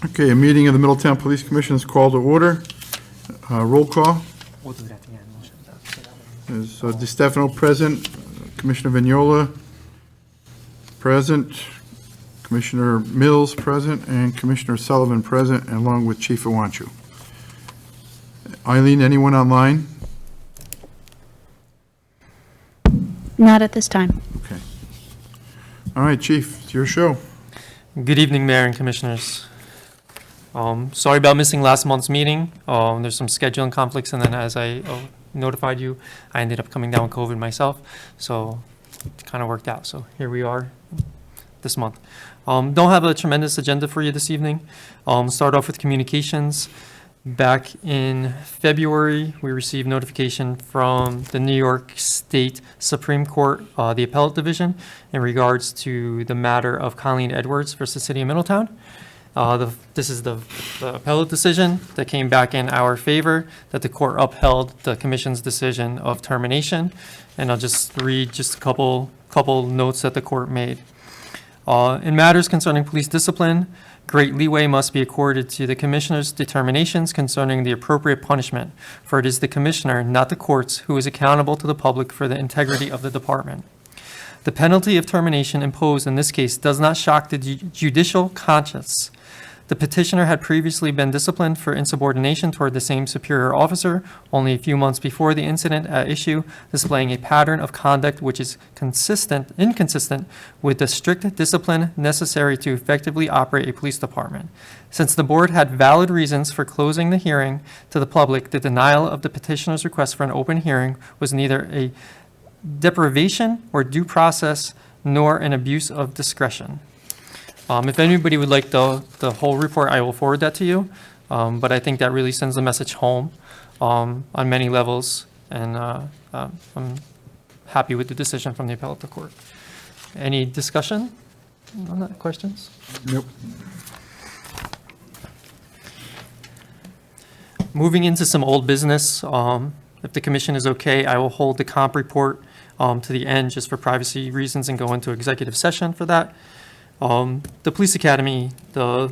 Okay, a meeting of the Middletown Police Commission is called to order. Roll call. We'll do that at the end. Is Di Stefano present, Commissioner Vignola present, Commissioner Mills present, and Commissioner Sullivan present, along with Chief Iwanchu. Eileen, anyone online? Not at this time. Okay. All right, Chief, it's your show. Good evening, Mayor and Commissioners. Sorry about missing last month's meeting. There's some scheduling conflicts, and then as I notified you, I ended up coming down with COVID myself, so it kind of worked out. So here we are this month. Don't have a tremendous agenda for you this evening. Start off with communications. Back in February, we received notification from the New York State Supreme Court, the Appellate Division, in regards to the matter of Colleen Edwards versus City of Middletown. This is the appellate decision that came back in our favor, that the court upheld the commission's decision of termination. And I'll just read just a couple notes that the court made. In matters concerning police discipline, great leeway must be accorded to the commissioner's determinations concerning the appropriate punishment, for it is the commissioner, not the courts, who is accountable to the public for the integrity of the department. The penalty of termination imposed in this case does not shock the judicial conscience. The petitioner had previously been disciplined for insubordination toward the same superior officer only a few months before the incident at issue, displaying a pattern of conduct which is inconsistent with the strict discipline necessary to effectively operate a police department. Since the board had valid reasons for closing the hearing to the public, the denial of the petitioner's request for an open hearing was neither a deprivation or due process nor an abuse of discretion. If anybody would like the whole report, I will forward that to you. But I think that really sends a message home on many levels, and I'm happy with the decision from the appellate court. Any discussion on that? Questions? Nope. Moving into some old business, if the commission is okay, I will hold the comp report to the end just for privacy reasons and go into executive session for that. The police academy, the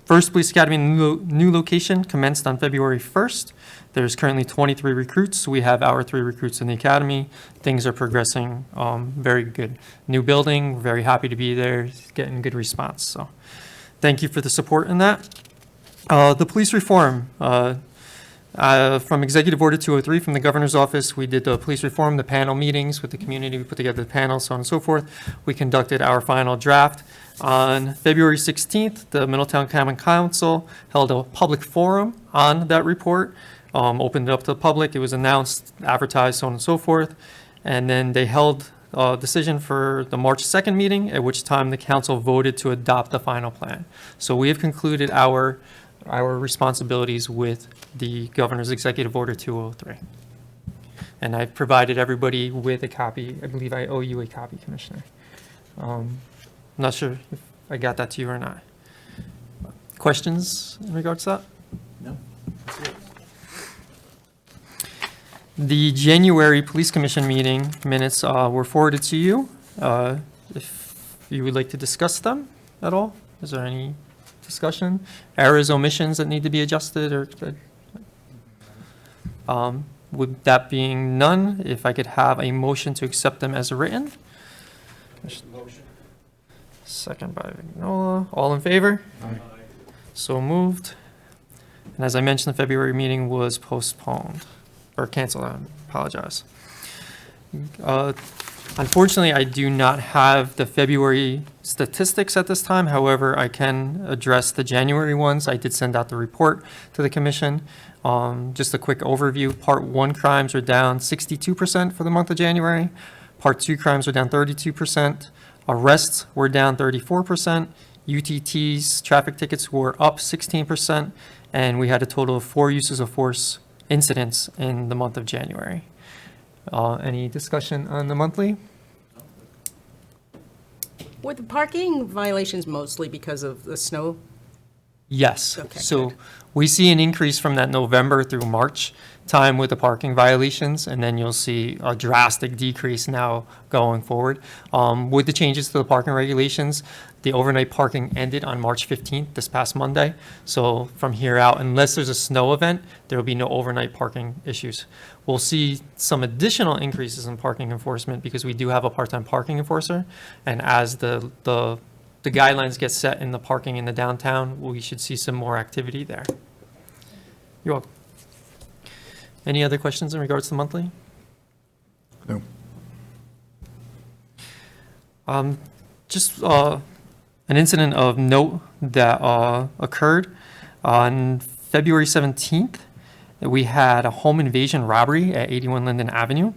first police academy in the new location commenced on February 1st. There's currently 23 recruits. We have our 3 recruits in the academy. Things are progressing very good. New building, we're very happy to be there, getting good response. So thank you for the support in that. The police reform, from Executive Order 203 from the Governor's Office, we did the police reform, the panel meetings with the community. We put together the panel, so on and so forth. We conducted our final draft. On February 16th, the Middletown Common Council held a public forum on that report, opened it up to the public. It was announced, advertised, so on and so forth. And then they held a decision for the March 2nd meeting, at which time the council voted to adopt the final plan. So we have concluded our responsibilities with the Governor's Executive Order 203. And I've provided everybody with a copy. I believe I owe you a copy, Commissioner. I'm not sure if I got that to you or not. Questions in regards to that? No. The January Police Commission meeting minutes were forwarded to you. If you would like to discuss them at all, is there any discussion? Errors, omissions that need to be adjusted, or with that being none, if I could have a motion to accept them as written. Motion. Second by Vignola. All in favor? Aye. So moved. And as I mentioned, the February meeting was postponed or canceled. I apologize. Unfortunately, I do not have the February statistics at this time. However, I can address the January ones. I did send out the report to the commission. Just a quick overview. Part 1 crimes are down 62% for the month of January. Part 2 crimes are down 32%. Arrests were down 34%. UTTs, traffic tickets, were up 16%. And we had a total of 4 uses of force incidents in the month of January. Any discussion on the monthly? Were the parking violations mostly because of the snow? Yes. Okay, So good. we see an increase from that November through March. time with the parking violations, and then you'll see a drastic decrease now going forward. With the changes to the parking regulations, the overnight parking ended on March 15th, this past Monday. So from here out, unless there's a snow event, there will be no overnight parking issues. We'll see some additional increases in parking enforcement because we do have a part-time parking enforcer. And as the guidelines get set in the parking in the downtown, we should see some more activity there. You're welcome. Any other questions in regards to monthly? No. Just an incident of note that occurred on February 17th. We had a home invasion robbery at 81 Linden Avenue.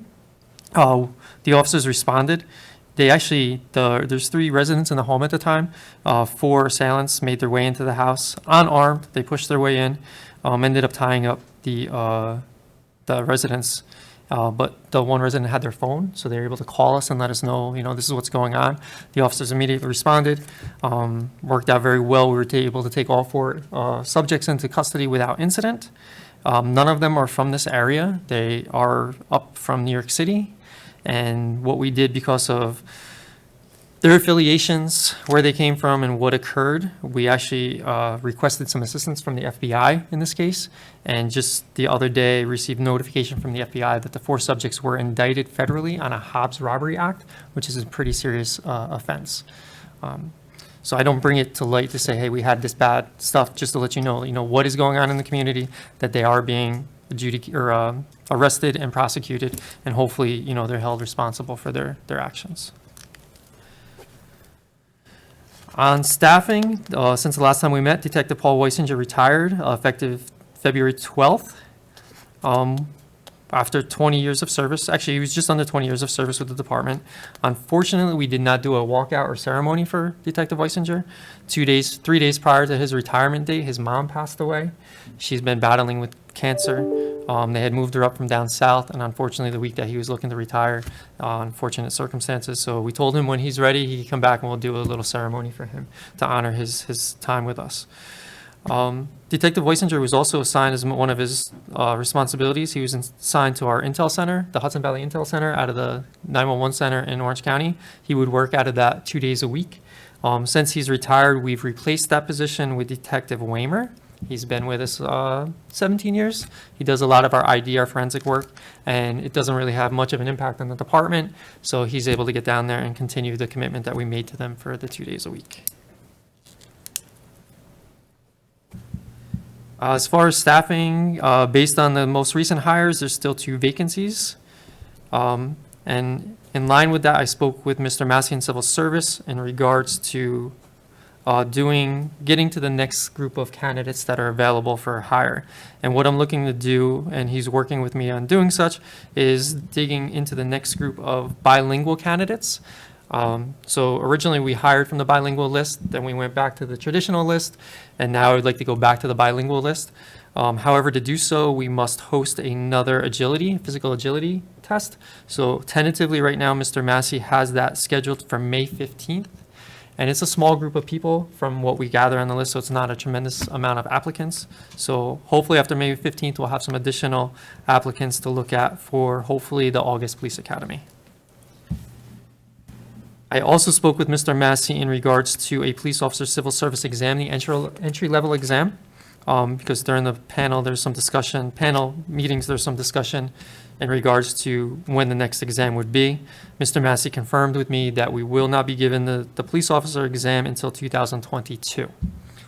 The officers responded. They actually, there's 3 residents in the home at the time. 4 assailants made their way into the house unarmed. They pushed their way in, ended up tying up the residents. But the one resident had their phone, so they were able to call us and let us know, this is what's going on. The officers immediately responded, worked out very well. We were able to take all 4 subjects into custody without incident. None of them are from this area. They are up from New York City. And what we did because of their affiliations, where they came from and what occurred, we actually requested some assistance from the FBI in this case. And just the other day received notification from the FBI that the 4 subjects were indicted federally on a Hobbs Robbery Act, which is a pretty serious offense. So I don't bring it to light to say, hey, we had this bad stuff, just to let you know what is going on in the community, that they are being arrested and prosecuted, and hopefully, they're held responsible for their actions. On staffing, since the last time we met, Detective Paul Weisinger retired, effective February 12th. After 20 years of service. Actually, he was just under 20 years of service with the department. Unfortunately, we did not do a walkout or ceremony for Detective Weisinger. 3 days prior to his retirement date, his mom passed away. She's been battling with cancer. They had moved her up from down south, and unfortunately, the week that he was looking to retire, unfortunate circumstances. So we told him when he's ready, he can come back and we'll do a little ceremony for him to honor his time with us. Detective Weisinger was also assigned as one of his responsibilities. He was assigned to our Intel Center, the Hudson Valley Intel Center, out of the 911 Center in Orange County. He would work out of that 2 days a week. Since he's retired, we've replaced that position with Detective Waymer. He's been with us 17 years. He does a lot of our IDR forensic work, and it doesn't really have much of an impact on the department, so he's able to get down there and continue the commitment that we made to them for the 2 days a week. As far as staffing, based on the most recent hires, there's still 2 vacancies. And in line with that, I spoke with Mr. Massey in Civil Service in regards to getting to the next group of candidates that are available for hire. And what I'm looking to do, and he's working with me on doing such, is digging into the next group of bilingual candidates. So originally we hired from the bilingual list, then we went back to the traditional list, and now I would like to go back to the bilingual list. However, to do so, we must host another physical agility test. So tentatively right now, Mr. Massey has that scheduled for May 15th. And it's a small group of people from what we gather on the list, so it's not a tremendous amount of applicants. So hopefully after May 15th, we'll have some additional applicants to look at for hopefully the August Police Academy. I also spoke with Mr. Massey in regards to a police officer civil service exam, the entry-level exam, because during the panel meetings, there's some discussion in regards to when the next exam would be. Mr. Massey confirmed with me that we will not be given the police officer exam until 2022.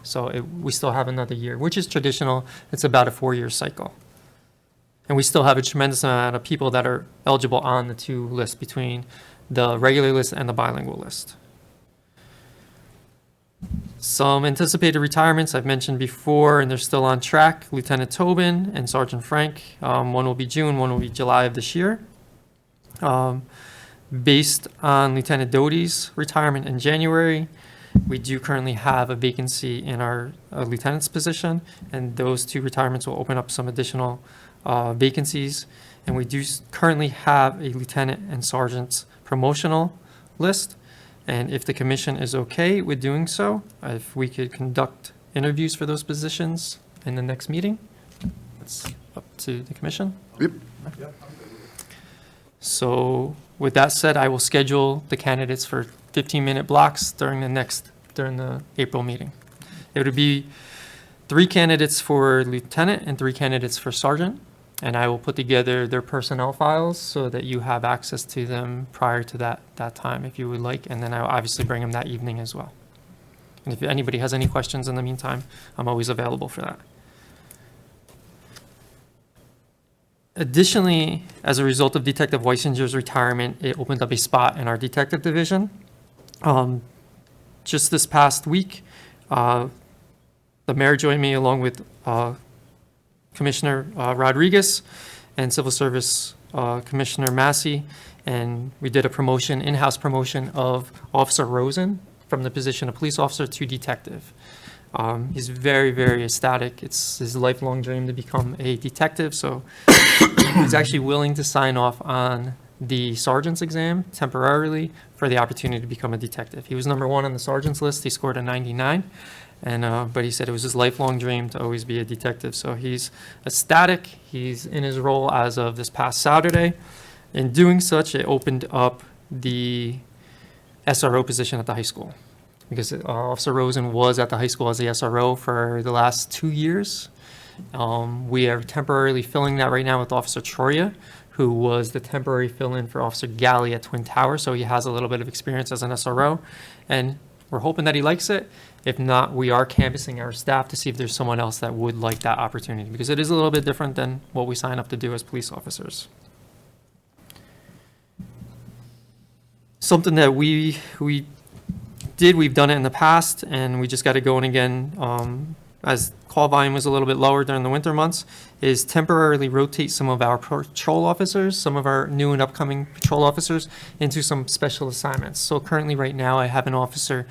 So we still have another year, which is traditional. It's about a 4-year cycle. And we still have a tremendous amount of people that are eligible on the 2 lists between the regular list and the bilingual list. Some anticipated retirements I've mentioned before, and they're still on track. Lieutenant Tobin and Sergeant Frank. One will be June, one will be July of this year. Based on Lieutenant Doty's retirement in January, we do currently have a vacancy in our lieutenant's position, and those 2 retirements will open up some additional vacancies. And we do currently have a lieutenant and sergeant's promotional list. And if the commission is okay with doing so, if we could conduct interviews for those positions in the next meeting, that's up to the commission. Yep. So with that said, I will schedule the candidates for 15-minute blocks during the April meeting. It would be 3 candidates for lieutenant and 3 candidates for sergeant. And I will put together their personnel files so that you have access to them prior to that time if you would like. And then I'll obviously bring them that evening as well. And if anybody has any questions in the meantime, I'm always available for that. Additionally, as a result of Detective Weisinger's retirement, it opened up a spot in our detective division. Just this past week, the mayor joined me along with Commissioner Rodriguez and Civil Service Commissioner Massey, and we did a promotion, in-house promotion of Officer Rosen from the position of police officer to detective. He's very, very ecstatic. It's his lifelong dream to become a detective, so he's actually willing to sign off on the sergeant's exam temporarily for the opportunity to become a detective. He was #1 on the sergeant's list. He scored a 99. But he said it was his lifelong dream to always be a detective. So he's ecstatic. He's in his role as of this past Saturday. In doing such, it opened up the SRO position at the high school, because Officer Rosen was at the high school as the SRO for the last 2 years. We are temporarily filling that right now with Officer Troya, who was the temporary fill-in for Officer Galley at Twin Towers. So he has a little bit of experience as an SRO, and we're hoping that he likes it. If not, we are canvassing our staff to see if there's someone else that would like that opportunity, because it is a little bit different than what we sign up to do as police officers. Something that we've done it in the past, and we just got it going again, as call volume was a little bit lower during the winter months, is temporarily rotate some of our patrol officers, some of our new and upcoming patrol officers, into some special assignments. So currently right now I have an officer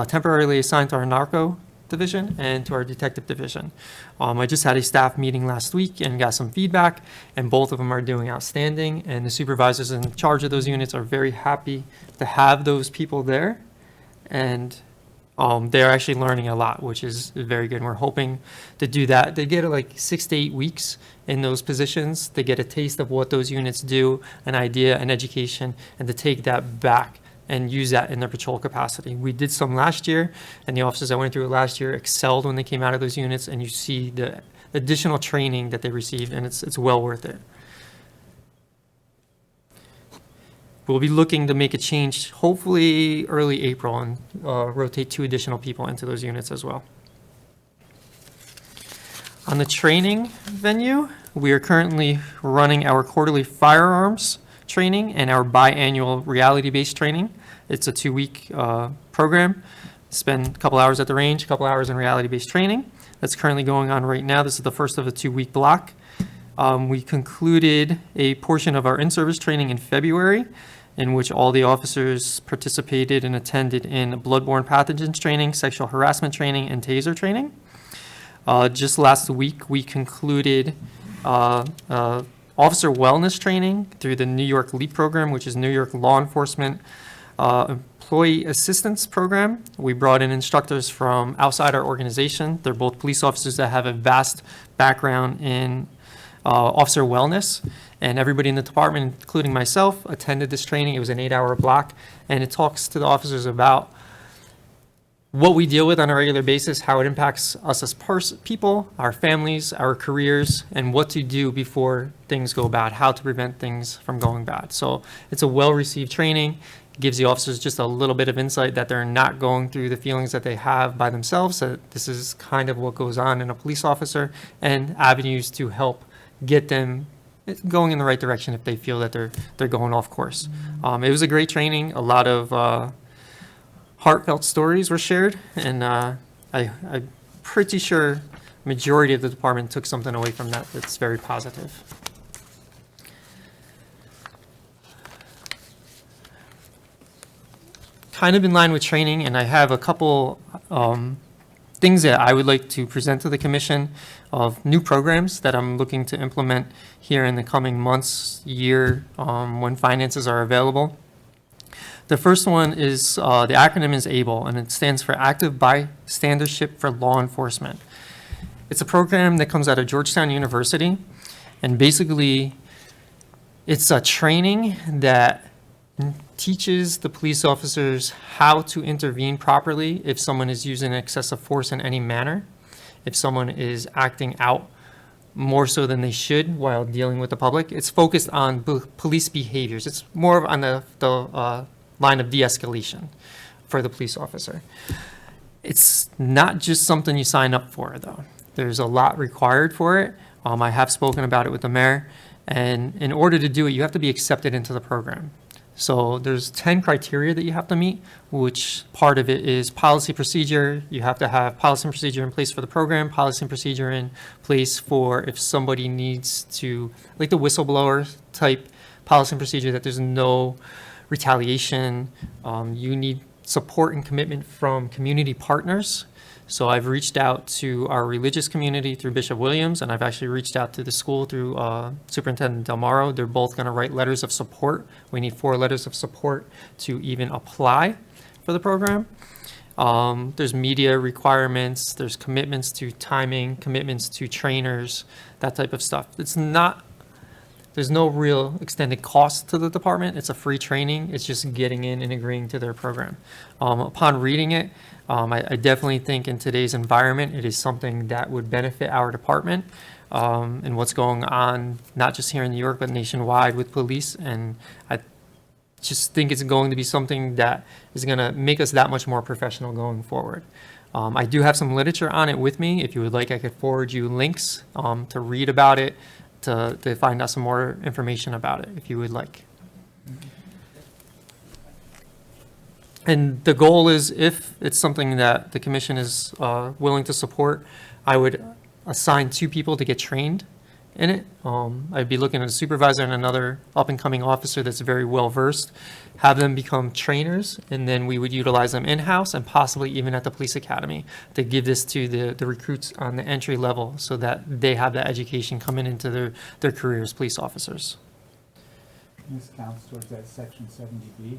temporarily assigned to our narco division and to our detective division. I just had a staff meeting last week and got some feedback, and both of them are doing outstanding, and the supervisors in charge of those units are very happy to have those people there, and they're actually learning a lot, which is very good. And we're hoping to do that. They get like 6 to 8 weeks in those positions to get a taste of what those units do, an idea, an education, and to take that back and use that in their patrol capacity. We did some last year, and the officers that went through it last year excelled when they came out of those units, and you see the additional training that they received, and it's well worth it. We'll be looking to make a change, hopefully early April, and rotate 2 additional people into those units as well. On the training venue, we are currently running our quarterly firearms training and our biannual reality-based training. It's a 2-week program. Spend a couple hours at the range, a couple hours in reality-based training. That's currently going on right now. This is the first of a 2-week block. We concluded a portion of our in-service training in February, in which all the officers participated and attended in bloodborne pathogens training, sexual harassment training, and taser training. Just last week, we concluded officer wellness training through the New York LEAP program, which is New York Law Enforcement Employee Assistance Program. We brought in instructors from outside our organization. They're both police officers that have a vast background in officer wellness, and everybody in the department, including myself, attended this training. It was an 8-hour block, and it talks to the officers about what we deal with on a regular basis, how it impacts us as people, our families, our careers, and what to do before things go bad, how to prevent things from going bad. So it's a well-received training. It gives the officers just a little bit of insight that they're not going through the feelings that they have by themselves, that this is kind of what goes on in a police officer, and avenues to help get them going in the right direction if they feel that they're going off course. It was a great training. A lot of heartfelt stories were shared, and I'm pretty sure majority of the department took something away from that that's very positive. Kind of in line with training, and I have a couple things that I would like to present to the commission of new programs that I'm looking to implement here in the coming months, year, when finances are available. The first one is, the acronym is ABLE, and it stands for Active Bystandership for Law Enforcement. It's a program that comes out of Georgetown University. And basically, it's a training that teaches the police officers how to intervene properly if someone is using excessive force in any manner, if someone is acting out more so than they should while dealing with the public. It's focused on police behaviors. It's more on the line of de-escalation for the police officer. It's not just something you sign up for, though. There's a lot required for it. I have spoken about it with the mayor, and in order to do it, you have to be accepted into the program. So there's 10 criteria that you have to meet, which part of it is policy procedure. You have to have policy and procedure in place for the program, policy and procedure in place for if somebody needs to, like the whistleblower type policy and procedure, that there's no retaliation. You need support and commitment from community partners. So I've reached out to our religious community through Bishop Williams, and I've actually reached out to the school through Superintendent Del Maro. They're both going to write letters of support. We need 4 letters of support to even apply for the program. There's media requirements, there's commitments to timing, commitments to trainers, that type of stuff. There's no real extended cost to the department. It's a free training. It's just getting in and agreeing to their program. Upon reading it, I definitely think in today's environment, it is something that would benefit our department and what's going on, not just here in New York, but nationwide with police. And I just think it's going to be something that is going to make us that much more professional going forward. I do have some literature on it with me. If you would like, I could forward you links to read about it, to find out some more information about it, if you would like. And the goal is, if it's something that the commission is willing to support, I would assign 2 people to get trained in it. I'd be looking at a supervisor and another up-and-coming officer that's very well-versed, have them become trainers, and then we would utilize them in-house and possibly even at the police academy to give this to the recruits on the entry level so that they have that education coming into their career as police officers. This counts towards that section 70B.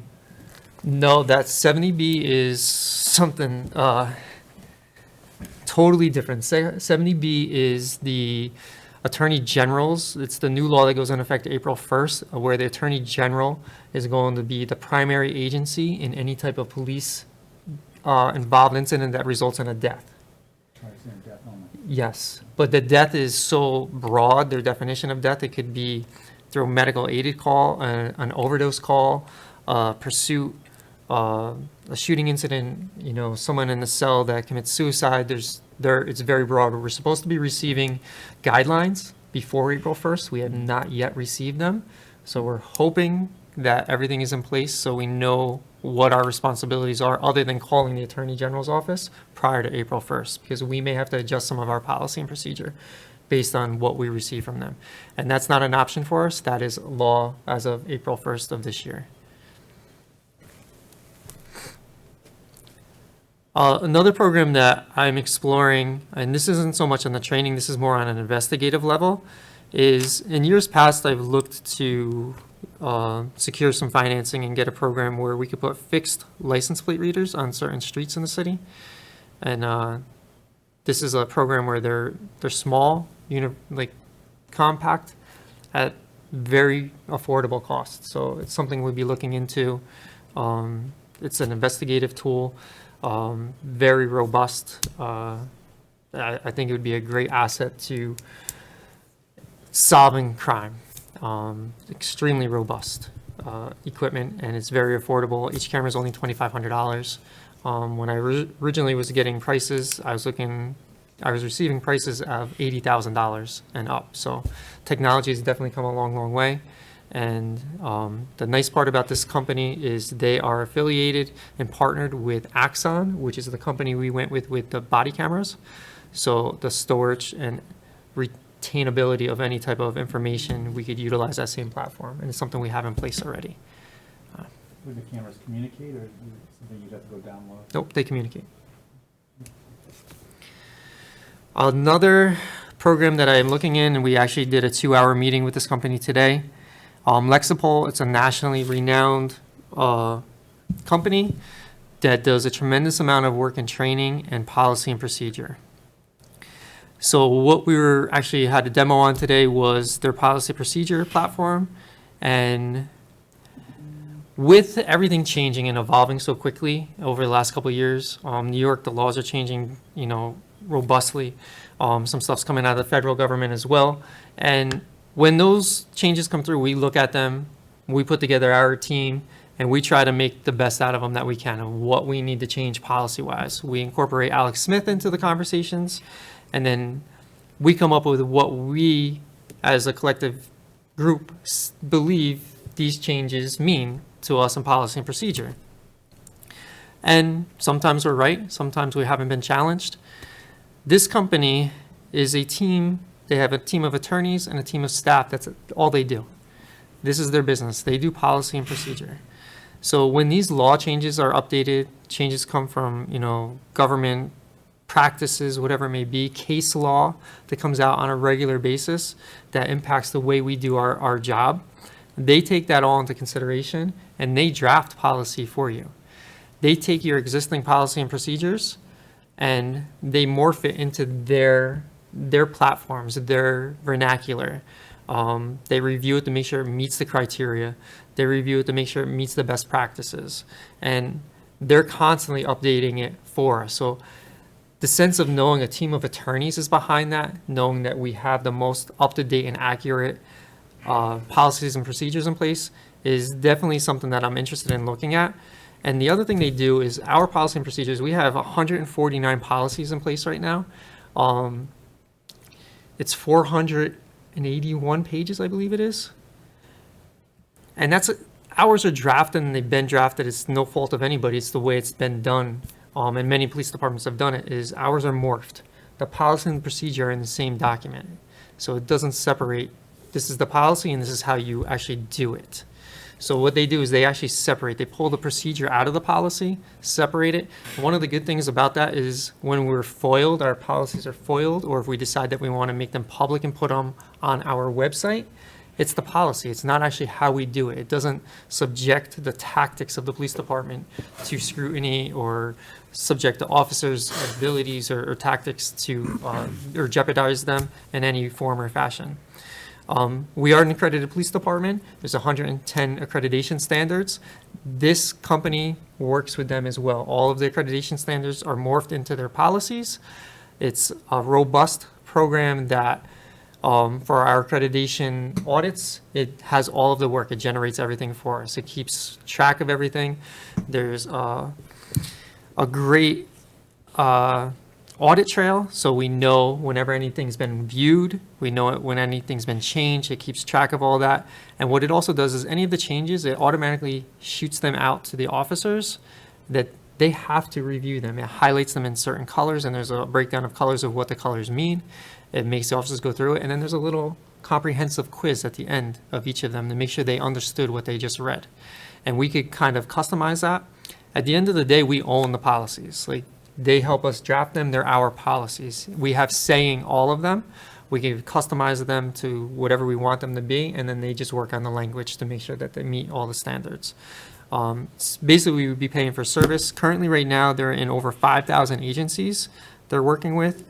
No, that 70B is something totally different. 70B is the Attorney General's. It's the new law that goes into effect April 1st, where the Attorney General is going to be the primary agency in any type of police involved incident that results in a death. Yes, but the death is so broad, their definition of death, it could be through a medical aided call, an overdose call, pursuit, a shooting incident, someone in the cell that commits suicide. It's very broad. We're supposed to be receiving guidelines before April 1st. We have not yet received them. So we're hoping that everything is in place so we know what our responsibilities are other than calling the Attorney General's office prior to April 1st, because we may have to adjust some of our policy and procedure based on what we receive from them. And that's not an option for us. That is law as of April 1st of this year. Another program that I'm exploring, and this isn't so much on the training, this is more on an investigative level, is in years past I've looked to secure some financing and get a program where we could put fixed license plate readers on certain streets in the city. And this is a program where they're small, compact, at very affordable cost. So it's something we'd be looking into. It's an investigative tool. Very robust. I think it would be a great asset to solving crime. Extremely robust equipment, and it's very affordable. Each camera is only $2,500. When I originally was getting prices, I was receiving prices of $80,000 and up. So technology has definitely come a long, long way. And the nice part about this company is they are affiliated and partnered with Axon, which is the company we went with the body cameras. So the storage and retainability of any type of information, we could utilize that same platform. And it's something we have in place already. Would the cameras communicate, or something you'd have to go download? Nope, they communicate. Another program that I am looking in, and we actually did a 2-hour meeting with this company today. Lexipol, it's a nationally renowned company that does a tremendous amount of work in training and policy and procedure. So what we were actually had a demo on today was their policy procedure platform. And with everything changing and evolving so quickly over the last couple of years, New York, the laws are changing, robustly. Some stuff's coming out of the federal government as well. And when those changes come through, we look at them, we put together our team, and we try to make the best out of them that we can of what we need to change policy-wise. We incorporate Alex Smith into the conversations, and then we come up with what we, as a collective group, believe these changes mean to us in policy and procedure. And sometimes we're right, sometimes we haven't been challenged. This company is a team, they have a team of attorneys and a team of staff, that's all they do. This is their business, they do policy and procedure. So when these law changes are updated, changes come from, government practices, whatever it may be, case law that comes out on a regular basis that impacts the way we do our job, they take that all into consideration and they draft policy for you. They take your existing policy and procedures and they morph it into their platforms, their vernacular. They review it to make sure it meets the criteria. They review it to make sure it meets the best practices. And they're constantly updating it for us. So the sense of knowing a team of attorneys is behind that, knowing that we have the most up-to-date and accurate policies and procedures in place is definitely something that I'm interested in looking at. And the other thing they do is our policy and procedures, we have 149 policies in place right now. It's 481 pages, I believe it is. And ours are drafted and they've been drafted. It's no fault of anybody. It's the way it's been done. And many police departments have done it, is ours are morphed. The policy and the procedure are in the same document. So it doesn't separate. This is the policy and this is how you actually do it. So what they do is they actually separate. They pull the procedure out of the policy, separate it. One of the good things about that is when we're foiled, our policies are foiled, or if we decide that we want to make them public and put them on our website, it's the policy. It's not actually how we do it. It doesn't subject the tactics of the police department to scrutiny or subject the officers' abilities or tactics to or jeopardize them in any form or fashion. We are an accredited police department. There's 110 accreditation standards. This company works with them as well. All of the accreditation standards are morphed into their policies. It's a robust program that for our accreditation audits, it has all of the work. It generates everything for us. It keeps track of everything. There's a great audit trail, so we know whenever anything's been viewed, we know it when anything's been changed. It keeps track of all that. And what it also does is any of the changes, it automatically shoots them out to the officers that they have to review them. It highlights them in certain colors, and there's a breakdown of colors of what the colors mean. It makes the officers go through it, and then there's a little comprehensive quiz at the end of each of them to make sure they understood what they just read. And we could kind of customize that. At the end of the day, we own the policies. Like, they help us draft them. They're our policies. We have saying all of them. We can customize them to whatever we want them to be, and then they just work on the language to make sure that they meet all the standards. Basically, we would be paying for service. Currently, right now, they're in over 5,000 agencies they're working with.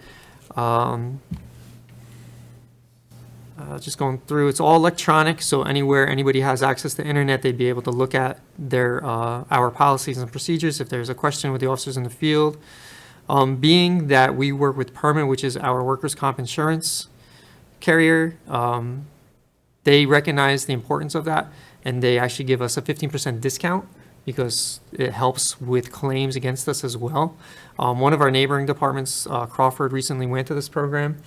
Just going through, it's all electronic, so anywhere anybody has access to internet, they'd be able to look at their our policies and procedures if there's a question with the officers in the field. Being that we work with Permit, which is our workers' comp insurance carrier, they recognize the importance of that, and they actually give us a 15% discount because it helps with claims against us as well. One of our neighboring departments, Crawford, recently went to this program.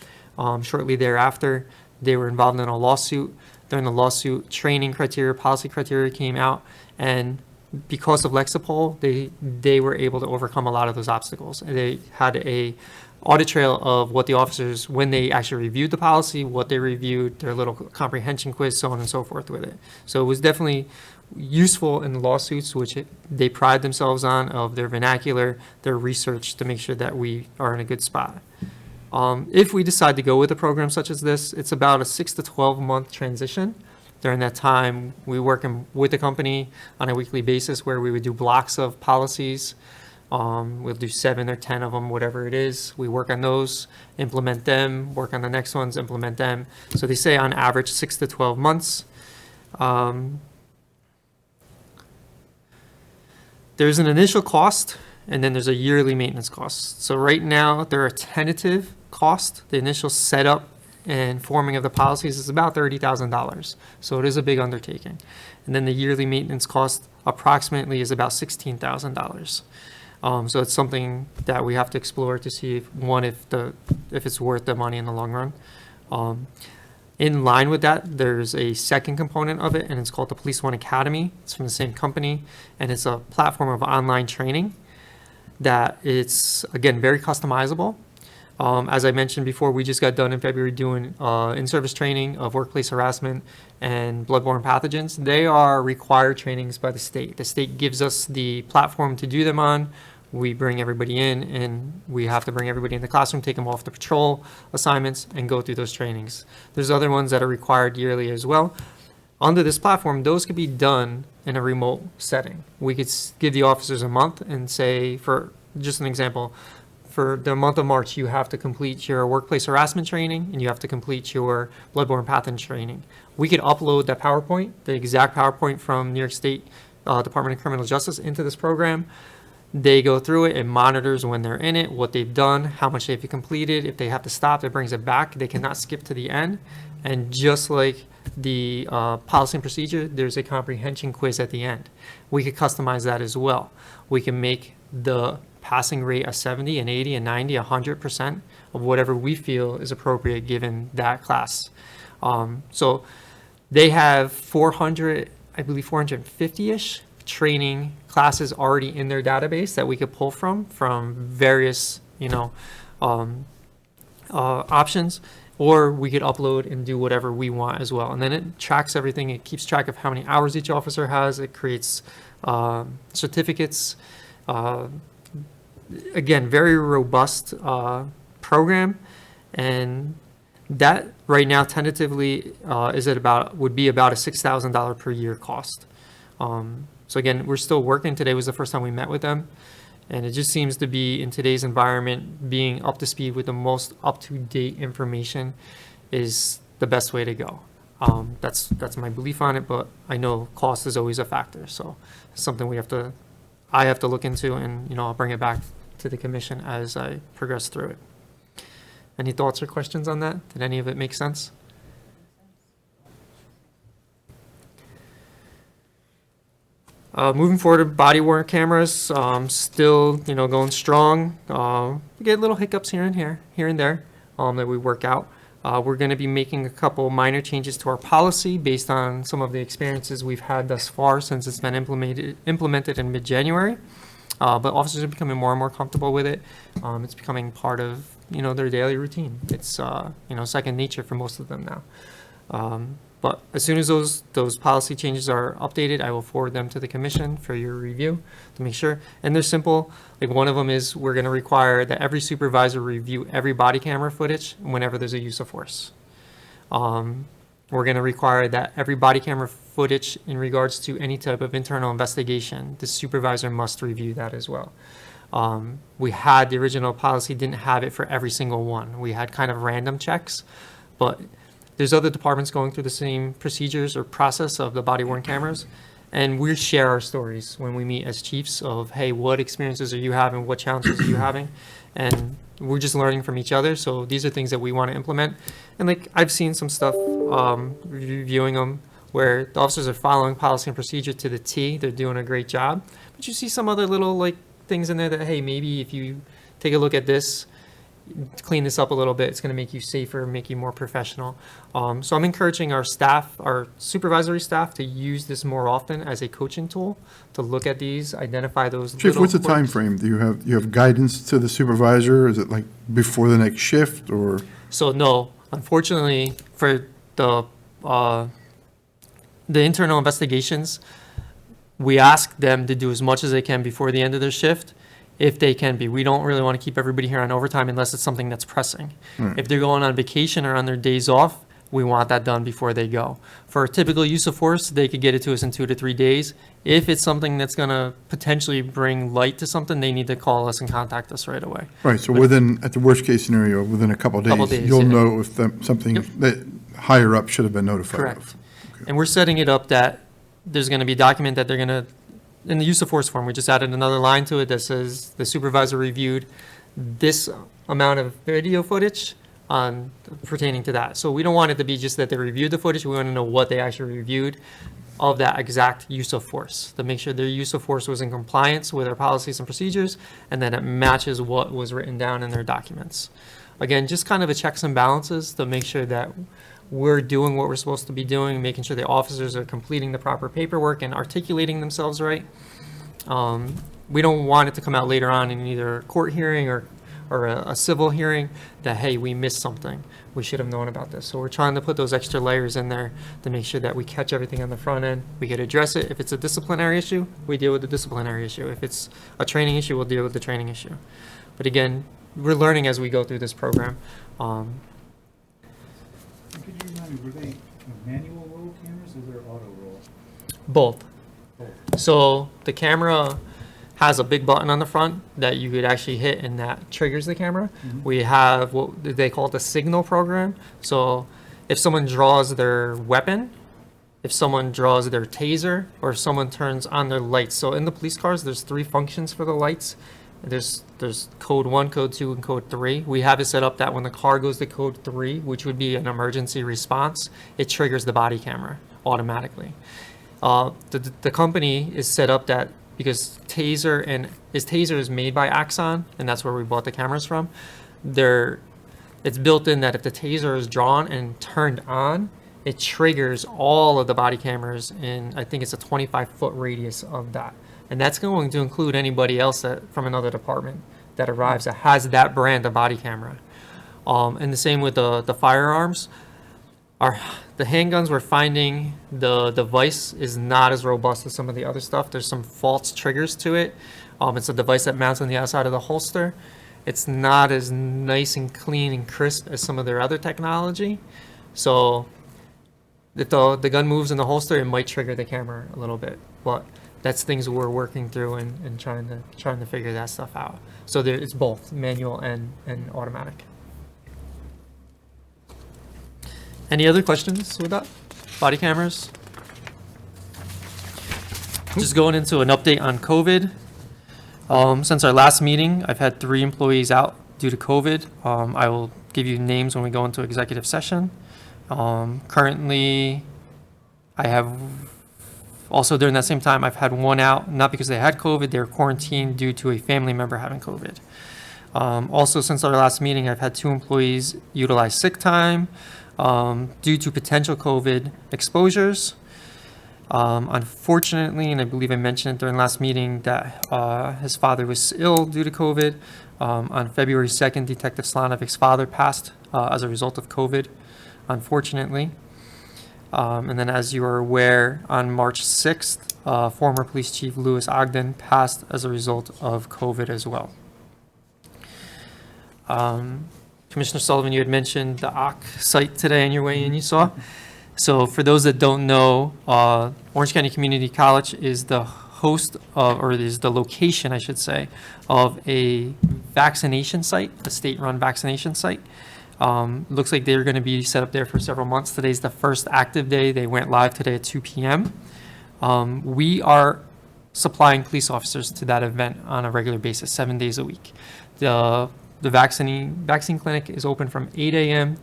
Shortly thereafter, they were involved in a lawsuit. During the lawsuit, training criteria, policy criteria came out, and because of Lexipol, they were able to overcome a lot of those obstacles. They had a audit trail of what the officers, when they actually reviewed the policy, what they reviewed, their little comprehension quiz, so on and so forth with it. So it was definitely useful in the lawsuits, which they pride themselves on, of their vernacular, their research to make sure that we are in a good spot. If we decide to go with a program such as this, it's about a 6 to 12 month transition. During that time, we work with the company on a weekly basis where we would do blocks of policies. We'll do 7 or 10 of them, whatever it is. We work on those, implement them, work on the next ones, implement them. So they say on average 6 to 12 months. There's an initial cost, and then there's a yearly maintenance cost. So right now, there are tentative cost. The initial setup and forming of the policies is about $30,000. So it is a big undertaking. And then the yearly maintenance cost approximately is about $16,000. So it's something that we have to explore to see if it's worth the money in the long run. In line with that, there's a second component of it, and it's called the Police One Academy. It's from the same company, and it's a platform of online training that it's, again, very customizable. As I mentioned before, we just got done in February doing in-service training of workplace harassment and bloodborne pathogens. They are required trainings by the state. The state gives us the platform to do them on. We bring everybody in, and we have to bring everybody in the classroom, take them off the patrol assignments, and go through those trainings. There's other ones that are required yearly as well. Under this platform, those could be done in a remote setting. We could give the officers a month and say, for just an example, for the month of March, you have to complete your workplace harassment training, and you have to complete your bloodborne pathogen training. We could upload that PowerPoint, the exact PowerPoint from New York State Department of Criminal Justice into this program. They go through it, it monitors when they're in it, what they've done, how much they've completed. If they have to stop, it brings it back. They cannot skip to the end. And just like the policy and procedure, there's a comprehension quiz at the end. We could customize that as well. We can make the passing rate a 70, an 80, a 90, 100% of whatever we feel is appropriate given that class. So they have 400, I believe 450-ish training classes already in their database that we could pull from various, options, or we could upload and do whatever we want as well. And then it tracks everything. It keeps track of how many hours each officer has. It creates certificates. Again, very robust program, and that right now tentatively would be about a $6,000 per year cost. So again, we're still working. Today was the first time we met with them, and it just seems to be, in today's environment, being up to speed with the most up-to-date information is the best way to go. That's my belief on it, but I know cost is always a factor, so it's something I have to look into, and I'll bring it back to the commission as I progress through it. Any thoughts or questions on that? Did any of it make sense? Moving forward to body-worn cameras, still, going strong. We get little hiccups here and there that we work out. We're going to be making a couple minor changes to our policy based on some of the experiences we've had thus far since it's been implemented in mid-January. But officers are becoming more and more comfortable with it. It's becoming part of, their daily routine. It's, second nature for most of them now. But as soon as those policy changes are updated, I will forward them to the commission for your review to make sure. And they're simple. Like, one of them is we're going to require that every supervisor review every body camera footage whenever there's a use of force. We're going to require that every body camera footage in regards to any type of internal investigation, the supervisor must review that as well. We had the original policy, didn't have it for every single one. We had kind of random checks, but there's other departments going through the same procedures or process of the body-worn cameras, and we share our stories when we meet as chiefs of, hey, what experiences are you having, what challenges are you having, and we're just learning from each other. So these are things that we want to implement. And like, I've seen some stuff, reviewing them, where the officers are following policy and procedure to the T. They're doing a great job, but you see some other little things in there that, hey, maybe if you take a look at this, clean this up a little bit, it's going to make you safer, make you more professional. So I'm encouraging our staff, our supervisory staff, to use this more often as a coaching tool, to look at these, identify those. Chief, what's the time frame? Do you have guidance to the supervisor? Is it like before the next shift, or? So no, unfortunately, for the internal investigations, we ask them to do as much as they can before the end of their shift, if they can be. We don't really want to keep everybody here on overtime unless it's something that's pressing. If they're going on vacation or on their days off, we want that done before they go. For a typical use of force, they could get it to us in 2 to 3 days. If it's something that's gonna potentially bring light to something, they need to call us and contact us right away. Right, so within, at the worst-case scenario, within a couple of Couple days, days, you'll yeah. know if something Yep. that higher up should have been notified Correct. of. And we're setting it up that there's gonna be a document that they're gonna, in the use of force form, we just added another line to it that says the supervisor reviewed this amount of video footage on pertaining to that. So we don't want it to be just that they reviewed the footage, we want to know what they actually reviewed of that exact use of force, to make sure their use of force was in compliance with our policies and procedures, and that it matches what was written down in their documents. Again, just kind of a checks and balances to make sure that we're doing what we're supposed to be doing, making sure the officers are completing the proper paperwork and articulating themselves right. We don't want it to come out later on in either a court hearing or a civil hearing that, hey, we missed something. We should have known about this. So we're trying to put those extra layers in there to make sure that we catch everything on the front end. We could address it. If it's a disciplinary issue, we deal with the disciplinary issue. If it's a training issue, we'll deal with the training issue. But again, we're learning as we go through this program. Could you remind me, were they manual roll cameras or they're auto roll? Both. Both. So the camera has a big button on the front that you could actually hit and that triggers the camera. Mhm. We have what they call the signal program. So if someone draws their weapon, if someone draws their taser, or if someone turns on their lights. So in the police cars, there's 3 functions for the lights. There's code 1, code 2, and code 3. We have it set up that when the car goes to code 3, which would be an emergency response, it triggers the body camera automatically. The company is set up that because taser is made by Axon, and that's where we bought the cameras from. It's built in that if the taser is drawn and turned on, it triggers all of the body cameras in, I think it's a 25-foot radius of that. And that's going to include anybody else from another department that arrives that has that brand of body camera. And the same with the firearms. The handguns we're finding, the device is not as robust as some of the other stuff. There's some false triggers to it. It's a device that mounts on the outside of the holster. It's not as nice and clean and crisp as some of their other technology. So if the gun moves in the holster, it might trigger the camera a little bit. But that's things we're working through and trying to figure that stuff out. So it's both manual and automatic. Any other questions with that? Body cameras? Just going into an update on COVID. Since our last meeting, I've had 3 employees out due to COVID. I will give you names when we go into executive session. Currently, I have also during that same time, I've had 1 out, not because they had COVID, they were quarantined due to a family member having COVID. Also, since our last meeting, I've had 2 employees utilize sick time due to potential COVID exposures. Unfortunately, and I believe I mentioned it during last meeting, that his father was ill due to COVID. On February 2nd, Detective Slanovic's father passed as a result of COVID, unfortunately. And then, as you are aware, on March 6th, former Police Chief Louis Ogden passed as a result of COVID as well. Commissioner Sullivan, you had mentioned the OC site today on your way in, you saw. So for those that don't know, Orange County Community College is the host of, or is the location, I should say, of a vaccination site, a state-run vaccination site. Looks like they're going to be set up there for several months. Today's the first active day. They went live today at 2 p.m. We are supplying police officers to that event on a regular basis, 7 days a week. The vaccine clinic is open from 8 a.m.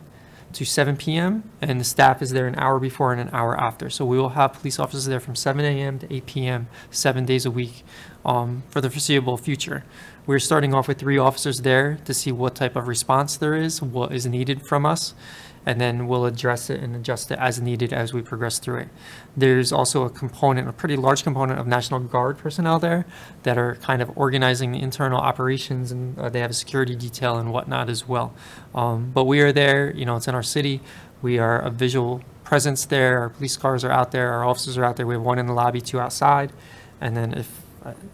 to 7 p.m. and the staff is there an hour before and an hour after. So we will have police officers there from 7 a.m. to 8 p.m. 7 days a week for the foreseeable future. We're starting off with 3 officers there to see what type of response there is, what is needed from us, and then we'll address it and adjust it as needed as we progress through it. There's also a pretty large component of National Guard personnel there that are kind of organizing the internal operations, and they have a security detail and whatnot as well. But we are there, it's in our city. We are a visual presence there. Our police cars are out there. Our officers are out there. We have 1 in the lobby, 2 outside. And then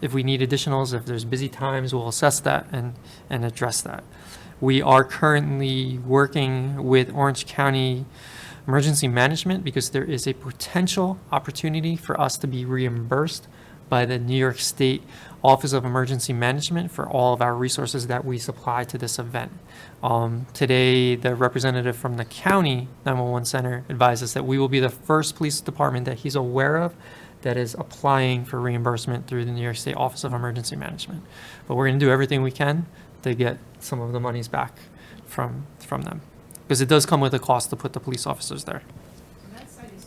if we need additionals, if there's busy times, we'll assess that and address that. We are currently working with Orange County emergency management because there is a potential opportunity for us to be reimbursed by the New York State Office of Emergency Management for all of our resources that we supply to this event. Today, the representative from the county 911 center advised us that we will be the first police department that he's aware of that is applying for reimbursement through the New York State Office of Emergency Management. But we're going to do everything we can to get some of the monies back from them, because it does come with a cost to put the police officers there. And that site is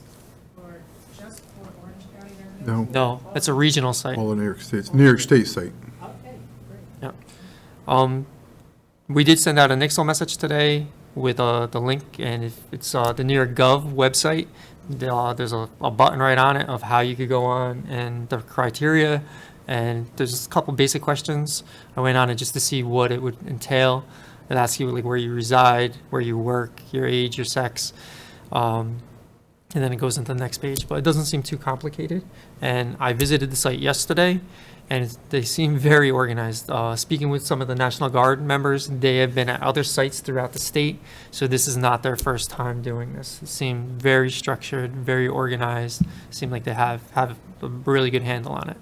just for Orange County then? No, No, it's a regional site. all in New York State, it's New York State site. Okay, great. Yeah. We did send out a Nixle message today with the link, and it's the New York Gov website. There's a button right on it of how you could go on and the criteria, and there's a couple basic questions. I went on it just to see what it would entail. It asks you like where you reside, where you work, your age, your sex, and then it goes into the next page. But it doesn't seem too complicated. And I visited the site yesterday, and they seem very organized. Speaking with some of the National Guard members, they have been at other sites throughout the state, so this is not their first time doing this. It seemed very structured, very organized. It seemed like they have a really good handle on it.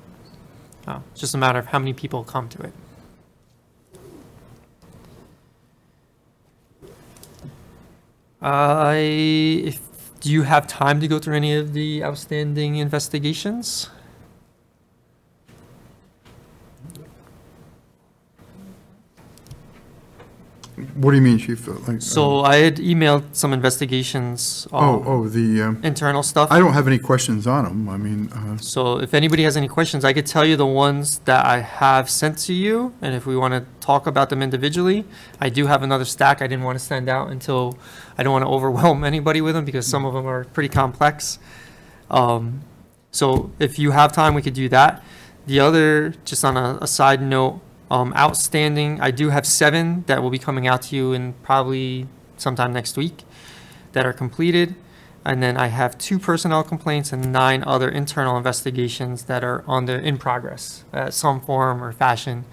It's just a matter of how many people come to it. Do you have time to go through any of the outstanding investigations? What do you mean, Chief? Like, So I had emailed some investigations, the, internal stuff. I don't have any questions on them. I mean, So if anybody has any questions, I could tell you the ones that I have sent to you, and if we want to talk about them individually, I do have another stack I didn't want to send out until, I don't want to overwhelm anybody with them because some of them are pretty complex. So if you have time, we could do that. The other, just on a side note, outstanding, I do have 7 that will be coming out to you in probably sometime next week that are completed. And then I have 2 personnel complaints and 9 other internal investigations that are in progress, some form or fashion,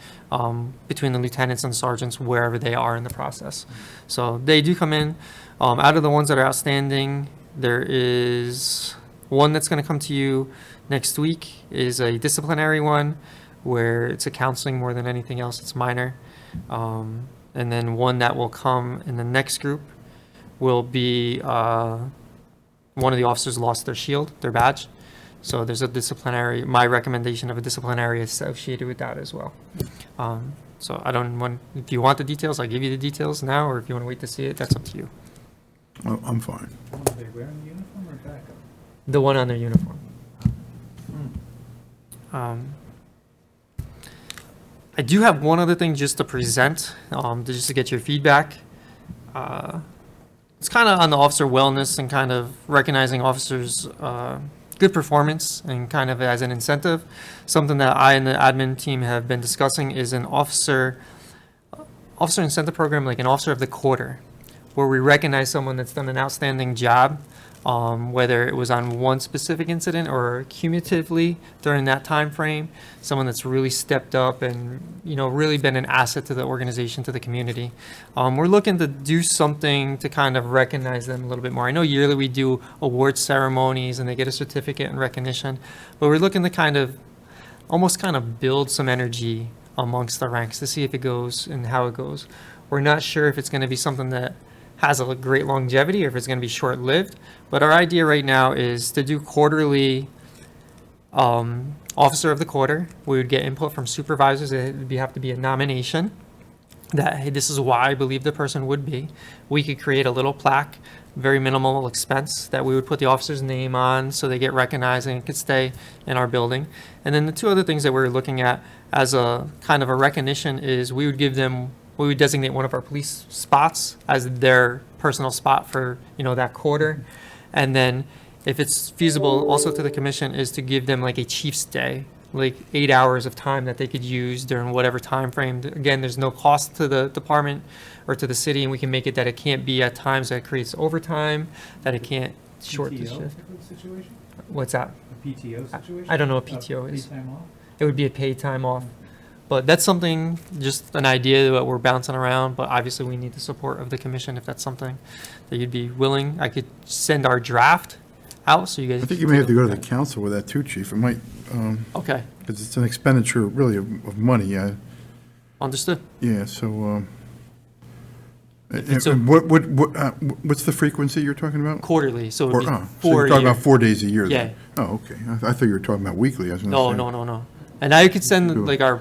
between the lieutenants and sergeants, wherever they are in the process. So they do come in. Out of the ones that are outstanding, there is one that's going to come to you next week, is a disciplinary one, where it's a counseling more than anything else. It's minor. And then one that will come in the next group will be one of the officers lost their shield, their badge. So there's a disciplinary, my recommendation of a disciplinary associated with that as well. So I don't want, if you want the details, I'll give you the details now, or if you want to wait to see it, that's up to you. I'm fine. Are they wearing uniform or backup? The one on their uniform. I do have one other thing just to present, just to get your feedback. It's kind of on the officer wellness and kind of recognizing officers' good performance and kind of as an incentive. Something that I and the admin team have been discussing is an officer incentive program, like an officer of the quarter, where we recognize someone that's done an outstanding job, whether it was on one specific incident or cumulatively during that time frame, someone that's really stepped up and, really been an asset to the organization, to the community. We're looking to do something to kind of recognize them a little bit more. I know yearly we do award ceremonies and they get a certificate and recognition, but we're looking to almost build some energy amongst the ranks to see if it goes and how it goes. We're not sure if it's going to be something that has a great longevity or if it's going to be short-lived. But our idea right now is to do quarterly officer of the quarter. We would get input from supervisors. It would have to be a nomination that, hey, this is why I believe the person would be. We could create a little plaque, very minimal expense, that we would put the officer's name on so they get recognized and it could stay in our building. And then the 2 other things that we're looking at as a kind of a recognition is we would designate one of our police spots as their personal spot for, that quarter. And then if it's feasible also to the commission is to give them like a chief's day, like 8 hours of time that they could use during whatever time frame. Again, there's no cost to the department or to the city, and we can make it that it can't be at times that it creates overtime, that it can't short the PTO shift. situation? A What? PTO situation? I don't know what PTO is. Paid time off? It would be a paid time off. But that's something, just an idea that we're bouncing around, but obviously we need the support of the commission if that's something that you'd be willing. I could send our draft out so you guys. I think you may have to go to the council with that too, Chief. It might, Okay, because it's an expenditure really of money. understood. Yeah, so, it's a- what's the frequency you're talking about? Quarterly, so it would be So 4 you're a talking year. about 4 days a year then? Yeah. Oh, okay. I thought you were talking about weekly. I was gonna No, say. no. And I could send Cool. like our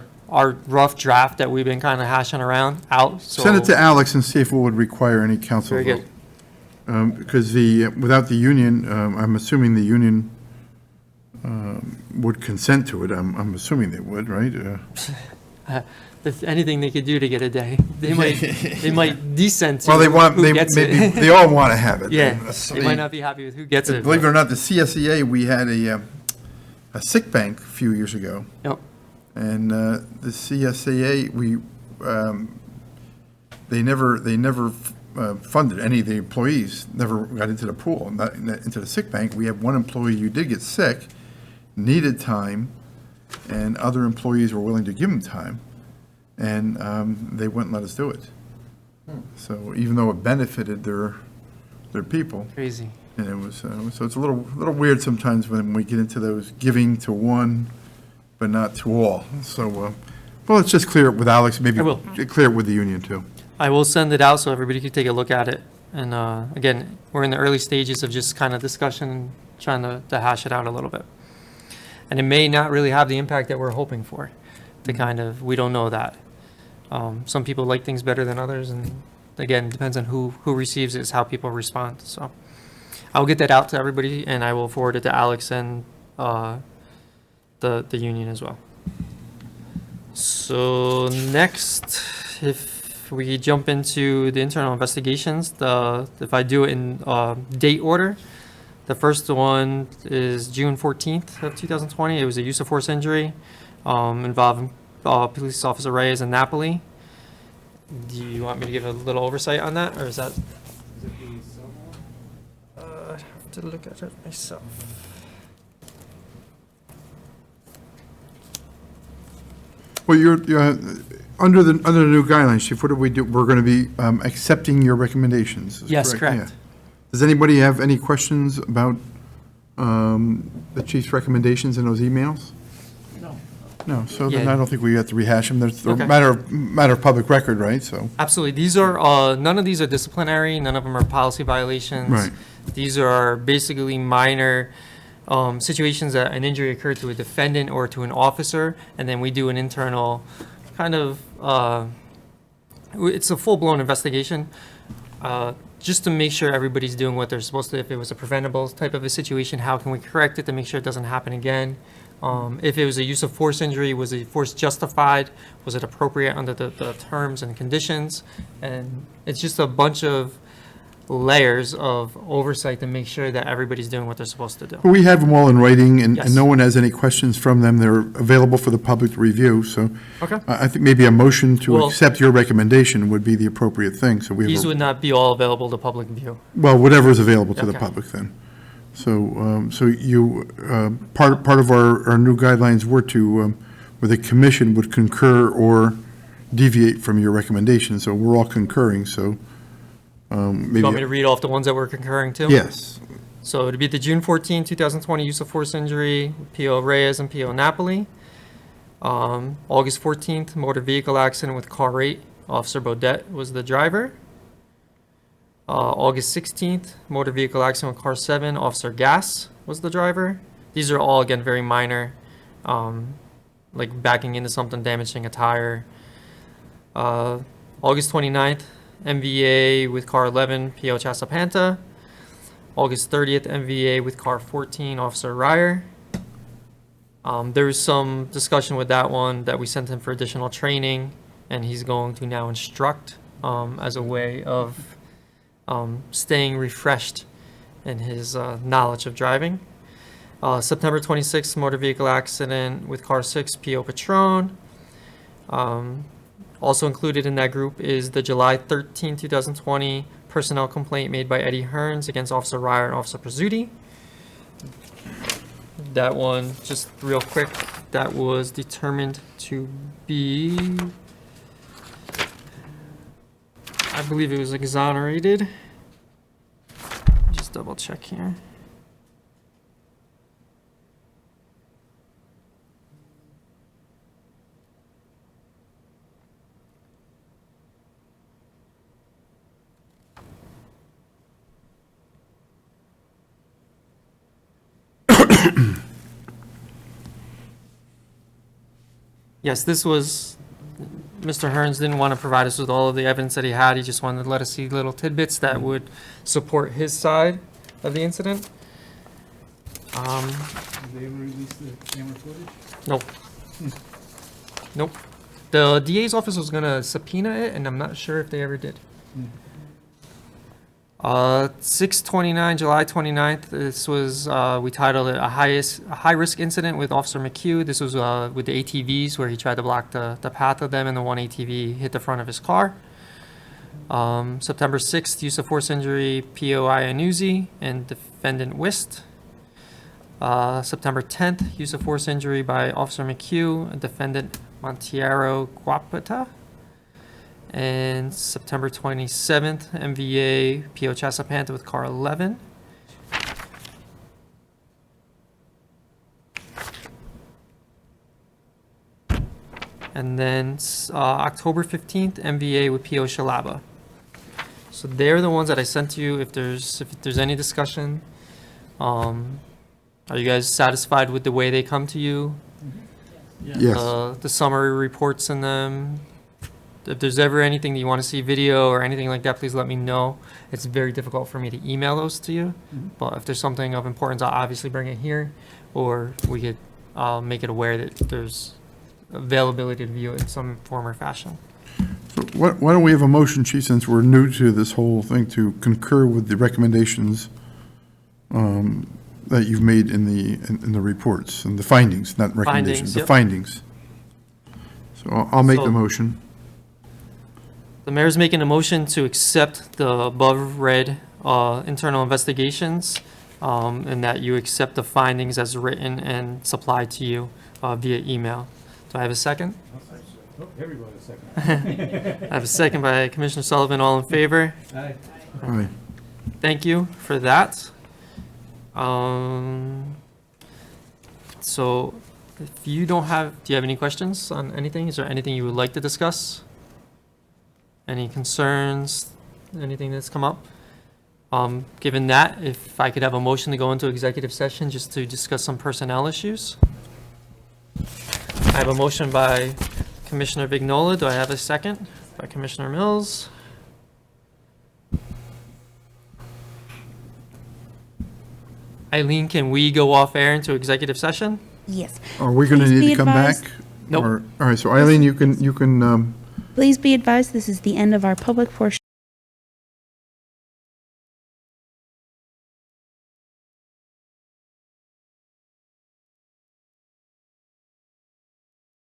rough draft that we've been kind of hashing around out, so. Send it to Alex and see if it would require any council Very vote. good. Because without the union, I'm assuming the union would consent to it. I'm assuming they would, right? If anything they could do to get a day, they might descend to Well, who gets maybe, it. they all want to have it. Yeah, That's they might not be happy with who gets it. Believe it but- or not, the CSEA, we had a sick bank a few years ago. Yep. And the CSEA, they never funded any of the employees, never got into the pool, not into the sick bank. We had one employee who did get sick, needed time, and other employees were willing to give him time, and they wouldn't let us do it. So even though it benefited their people, Crazy. and it was, so it's a little weird sometimes when we get into those giving to one, but not to all. So, well, let's just clear it with Alex, maybe I will. clear it with the union too. I will send it out so everybody can take a look at it. And again, we're in the early stages of just kind of discussion, trying to hash it out a little bit. And it may not really have the impact that we're hoping for. We don't know that. Some people like things better than others, and again, it depends on who receives it, is how people respond. So I'll get that out to everybody, and I will forward it to Alex and the union as well. So next, if we jump into the internal investigations, if I do it in date order, the first one is June 14th of 2020. It was a use of force injury involving police officer Reyes and Napoli. Do you want me to give a little oversight on that, or is that? Is it the civil one? I have to look at it myself. Well, you're under the new guidelines, Chief, what do we do? We're going to be accepting your recommendations. is Yes, Yeah. correct. Does anybody have any questions about the chief's recommendations in those emails? No. No, so then Yeah. I don't think we have to rehash them. There's a Okay. matter of public record, right? So, Absolutely. These are, none of these are disciplinary, none of them are policy violations. Right. These are basically minor situations that an injury occurred to a defendant or to an officer, and then we do an internal kind of, it's a full-blown investigation, just to make sure everybody's doing what they're supposed to. If it was a preventable type of a situation, how can we correct it to make sure it doesn't happen again? If it was a use of force injury, was the force justified? Was it appropriate under the terms and conditions? And it's just a bunch of layers of oversight to make sure that everybody's doing what they're supposed to do. we have them all in writing, and Yes. no one has any questions from them. They're available for the public to review, so Okay. I think maybe a motion to Well- accept your recommendation would be the appropriate thing, so we These have, would not be all available to public view. well, whatever is available to the Okay. public then. So you, part of our new guidelines were to, where the commission would concur or deviate from your recommendation, so we're all concurring, so maybe. You want me to read off the ones that we're concurring to? Yes. So it'd be the June 14, 2020 use of force injury, P.O. Reyes and P.O. Napoli. August 14th, motor vehicle accident with car 8, Officer Bodette was the driver. August 16th, motor vehicle accident with car 7, Officer Gass was the driver. These are all, again, very minor, like backing into something, damaging a tire. August 29th, MVA with car 11, P.O. Chasapanta. August 30th, MVA with car 14, Officer Ryer. There was some discussion with that one that we sent him for additional training, and he's going to now instruct as a way of staying refreshed in his knowledge of driving. September 26th, motor vehicle accident with car 6, P.O. Patron. Also included in that group is the July 13, 2020 personnel complaint made by Eddie Hearns against Officer Ryer and Officer Pizzuti. That one, just real quick, that was determined to be, I believe it was exonerated. Just double check here. Yes, this was, Mr. Hearns didn't want to provide us with all of the evidence that he had. He just wanted to let us see little tidbits that would support his side of the incident. Did they ever release the camera footage? Nope. Nope. The DA's office was gonna subpoena it, and I'm not sure if they ever did. 6/29, July 29th, this was, we titled it a high-risk incident with Officer McHugh. This was with the ATVs where he tried to block the path of them, and the one ATV hit the front of his car. September 6th, use of force injury, POI Anuzi and defendant Wist. September 10th, use of force injury by Officer McHugh and defendant Montiero Guapata. And September 27th, MVA PO Chasapanta with car 11. And then October 15th, MVA with PO Shalaba. So they're the ones that I sent to you. If there's any discussion, are you guys satisfied with the way they come to you? Yes. The summary reports in them. If there's ever anything that you want to see video or anything like that, please let me know. It's very difficult for me to email those to you. But if there's something of importance, I'll obviously bring it here, or we could make it aware that there's availability to view it in some form or fashion. So why don't we have a motion, Chief, since we're new to this whole thing, to concur with the recommendations that you've made in the reports and the findings, not recommendations, the yep. findings. So I'll make the So- motion. The mayor's making a motion to accept the above read internal investigations, and that you accept the findings as written and supplied to you via email. Do I have a second? Oh, everybody a second. I have a second by Commissioner Sullivan. All in favor? Aye. Aye. Thank you for that. So if you don't have, do you have any questions on anything? Is there anything you would like to discuss? Any concerns, anything that's come up? Given that, if I could have a motion to go into executive session just to discuss some personnel issues. I have a motion by Commissioner Vignola. Do I have a second? By Commissioner Mills. Eileen, can we go off air into executive session? Yes. Are we going to Please need be to come back? advised- Nope. All right, so Eileen, you can Please be advised, this is the end of our public portion